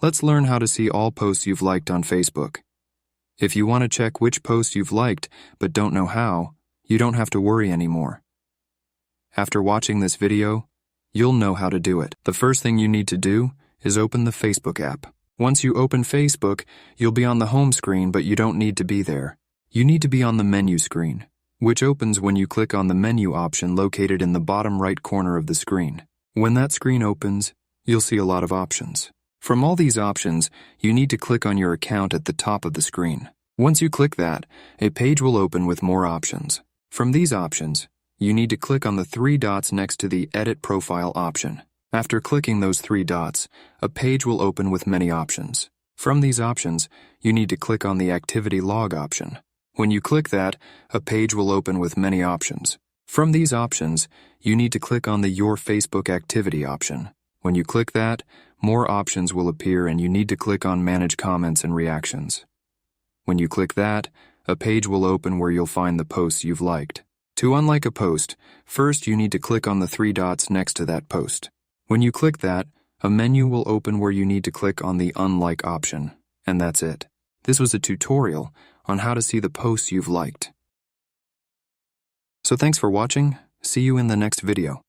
Let's learn how to see all posts you've liked on Facebook. If you want to check which posts you've liked but don't know how, you don't have to worry anymore. After watching this video, you'll know how to do it. The first thing you need to do is open the Facebook app. Once you open Facebook, you'll be on the home screen, but you don't need to be there. You need to be on the menu screen, which opens when you click on the menu option located in the bottom right corner of the screen. When that screen opens, you'll see a lot of options. From all these options, you need to click on your account at the top of the screen. Once you click that, a page will open with more options. From these options, you need to click on the 3 dots next to the Edit Profile option. After clicking those 3 dots, a page will open with many options. From these options, you need to click on the Activity Log option. When you click that, a page will open with many options. From these options, you need to click on the Your Facebook Activity option. When you click that, more options will appear and you need to click on Manage Comments and Reactions. When you click that, a page will open where you'll find the posts you've liked. To unlike a post, first you need to click on the 3 dots next to that post. When you click that, a menu will open where you need to click on the Unlike option, and that's it. This was a tutorial on how to see the posts you've liked. So thanks for watching. See you in the next video.